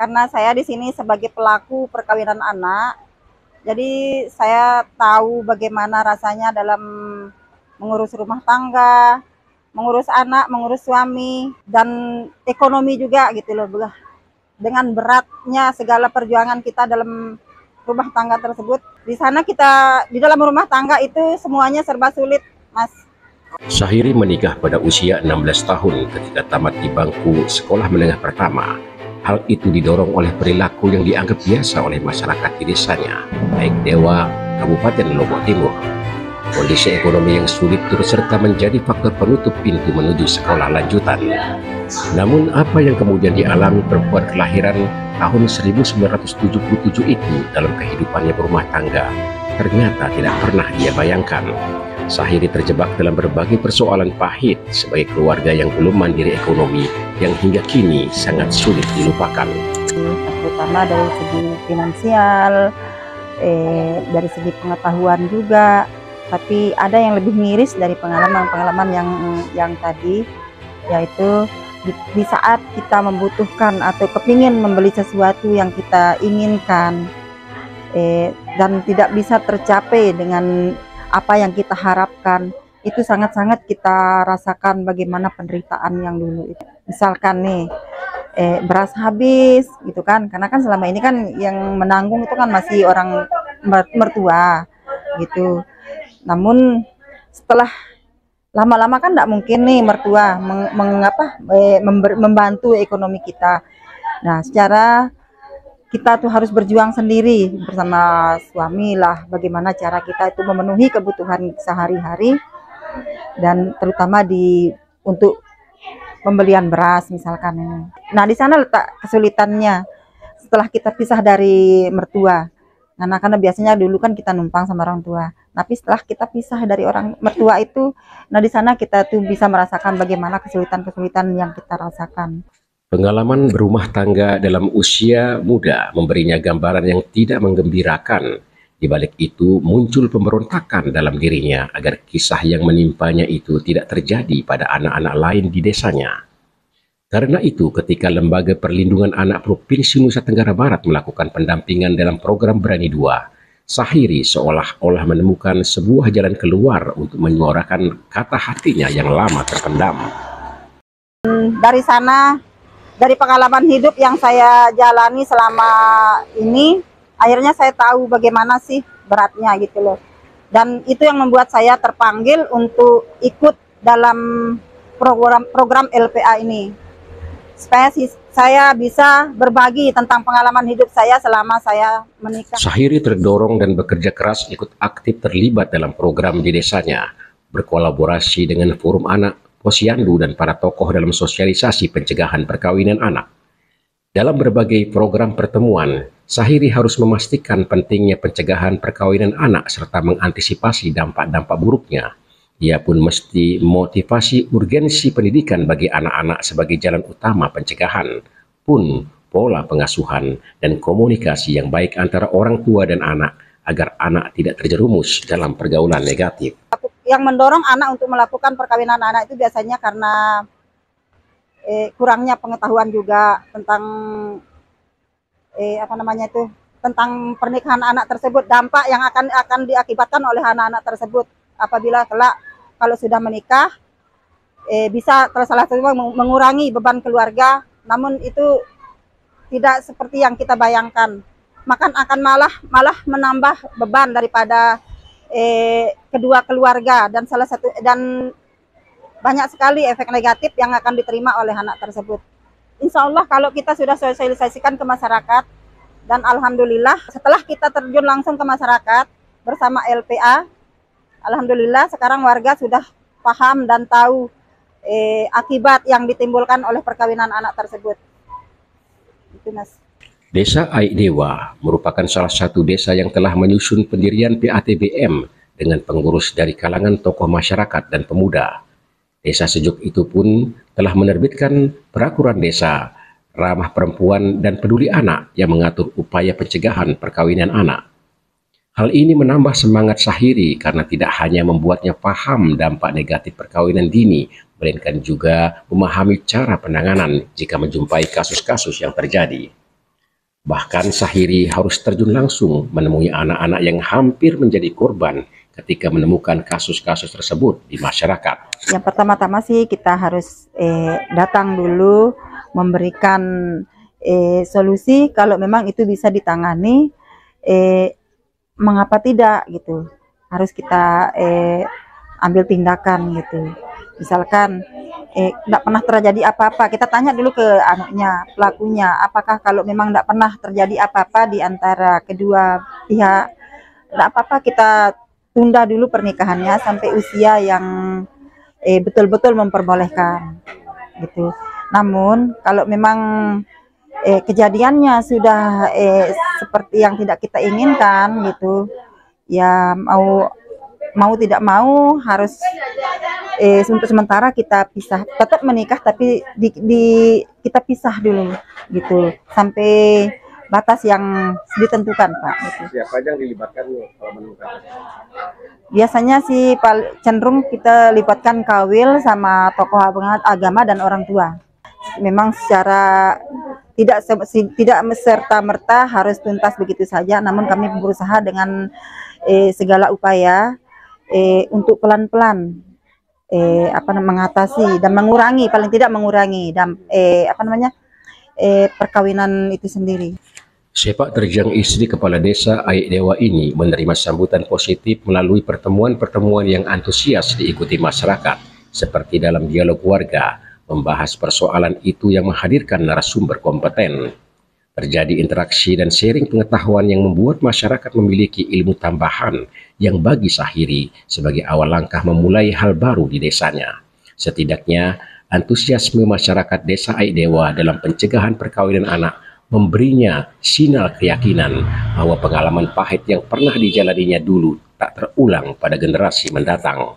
karena saya di sini sebagai pelaku perkawinan anak. Jadi saya tahu bagaimana rasanya dalam mengurus rumah tangga, mengurus anak, mengurus suami, dan ekonomi juga gitu loh. Dengan beratnya segala perjuangan kita dalam rumah tangga tersebut. Di sana kita, di dalam rumah tangga itu semuanya serba sulit, Mas. Syahiri menikah pada usia 16 tahun ketika tamat di bangku sekolah menengah pertama. Hal itu didorong oleh perilaku yang dianggap biasa oleh masyarakat di desanya, baik Dewa, Kabupaten Lombok Timur. Kondisi ekonomi yang sulit turut serta menjadi faktor penutup pintu menuju sekolah lanjutan. Namun apa yang kemudian dialami perempuan kelahiran tahun 1977 itu dalam kehidupannya berumah tangga, ternyata tidak pernah dia bayangkan. Syahiri terjebak dalam berbagai persoalan pahit sebagai keluarga yang belum mandiri ekonomi yang hingga kini sangat sulit dilupakan. Terutama dari segi finansial, dari segi pengetahuan juga. Tapi ada yang lebih miris dari pengalaman-pengalaman yang tadi, yaitu di saat kita membutuhkan atau kepingin membeli sesuatu yang kita inginkan dan tidak bisa tercapai dengan apa yang kita harapkan, itu sangat-sangat kita rasakan bagaimana penderitaan yang dulu itu. Misalkan nih beras habis gitu kan, karena kan selama ini kan yang menanggung itu kan masih orang mertua gitu. Namun setelah lama-lama kan tidak mungkin nih mertua membantu ekonomi kita. Nah, secara kita tuh harus berjuang sendiri bersama suami lah, bagaimana cara kita itu memenuhi kebutuhan sehari-hari, dan terutama untuk pembelian beras misalkan ini. Nah, di sana letak kesulitannya setelah kita pisah dari mertua. Karena biasanya dulu kan kita numpang sama orang tua. Tapi setelah kita pisah dari orang mertua itu, nah di sana kita tuh bisa merasakan bagaimana kesulitan-kesulitan yang kita rasakan. Pengalaman berumah tangga dalam usia muda memberinya gambaran yang tidak menggembirakan. Di balik itu muncul pemberontakan dalam dirinya agar kisah yang menimpanya itu tidak terjadi pada anak-anak lain di desanya. Karena itu ketika Lembaga Perlindungan Anak Provinsi Nusa Tenggara Barat melakukan pendampingan dalam program Berani 2, Syahiri seolah-olah menemukan sebuah jalan keluar untuk menyuarakan kata hatinya yang lama terpendam. Dari sana, dari pengalaman hidup yang saya jalani selama ini, akhirnya saya tahu bagaimana sih beratnya gitu loh. Dan itu yang membuat saya terpanggil untuk ikut dalam program LPA ini. Supaya saya bisa berbagi tentang pengalaman hidup saya selama saya menikah. Syahiri terdorong dan bekerja keras ikut aktif terlibat dalam program di desanya, berkolaborasi dengan Forum Anak, Posyandu, dan para tokoh dalam sosialisasi pencegahan perkawinan anak. Dalam berbagai program pertemuan, Syahiri harus memastikan pentingnya pencegahan perkawinan anak serta mengantisipasi dampak-dampak buruknya. Ia pun mesti motivasi urgensi pendidikan bagi anak-anak sebagai jalan utama pencegahan, pun pola pengasuhan dan komunikasi yang baik antara orang tua dan anak agar anak tidak terjerumus dalam pergaulan negatif. Yang mendorong anak untuk melakukan perkawinan anak itu biasanya karena kurangnya pengetahuan juga tentang tentang pernikahan anak tersebut, dampak yang akan diakibatkan oleh anak-anak tersebut apabila kelak kalau sudah menikah, bisa salah satu mengurangi beban keluarga, namun itu tidak seperti yang kita bayangkan. Maka akan malah menambah beban daripada kedua keluarga, dan banyak sekali efek negatif yang akan diterima oleh anak tersebut. Insya Allah kalau kita sudah sosialisasikan ke masyarakat, dan alhamdulillah setelah kita terjun langsung ke masyarakat bersama LPA, alhamdulillah sekarang warga sudah paham dan tahu akibat yang ditimbulkan oleh perkawinan anak tersebut. Itu, Mas. Desa Aik Dewa merupakan salah satu desa yang telah menyusun pendirian PATBM dengan pengurus dari kalangan tokoh masyarakat dan pemuda. Desa Sejuk itu pun telah menerbitkan peraturan desa ramah perempuan dan peduli anak yang mengatur upaya pencegahan perkawinan anak. Hal ini menambah semangat Syahiri karena tidak hanya membuatnya paham dampak negatif perkawinan dini, melainkan juga memahami cara penanganan jika menjumpai kasus-kasus yang terjadi. Bahkan Sahiri harus terjun langsung menemui anak-anak yang hampir menjadi korban ketika menemukan kasus-kasus tersebut di masyarakat. Yang pertama-tama sih kita harus datang dulu memberikan solusi kalau memang itu bisa ditangani, mengapa tidak gitu. Harus kita ambil tindakan gitu. Misalkan tidak pernah terjadi apa-apa, kita tanya dulu ke anaknya, pelakunya, apakah kalau memang tidak pernah terjadi apa-apa di antara kedua pihak, tidak apa-apa kita tunda dulu pernikahannya sampai usia yang betul-betul memperbolehkan gitu. Namun kalau memang kejadiannya sudah seperti yang tidak kita inginkan gitu, ya mau tidak mau harus untuk sementara kita pisah, tetap menikah tapi kita pisah dulu gitu sampai batas yang ditentukan, Pak gitu. Siapa aja yang dilibatkan kalau menemukan? Biasanya sih cenderung kita libatkan kawil sama tokoh agama dan orang tua. Memang secara tidak serta-merta harus tuntas begitu saja, namun kami berusaha dengan segala upaya untuk pelan-pelan mengatasi dan mengurangi, paling tidak mengurangi perkawinan itu sendiri. Sepak terjang istri kepala desa Aik Dewa ini menerima sambutan positif melalui pertemuan-pertemuan yang antusias diikuti masyarakat, seperti dalam dialog warga, membahas persoalan itu yang menghadirkan narasumber kompeten. Terjadi interaksi dan sharing pengetahuan yang membuat masyarakat memiliki ilmu tambahan yang bagi Sahiri sebagai awal langkah memulai hal baru di desanya. Setidaknya, antusiasme masyarakat desa Aik Dewa dalam pencegahan perkawinan anak memberinya sinyal keyakinan bahwa pengalaman pahit yang pernah dijalaninya dulu tak terulang pada generasi mendatang.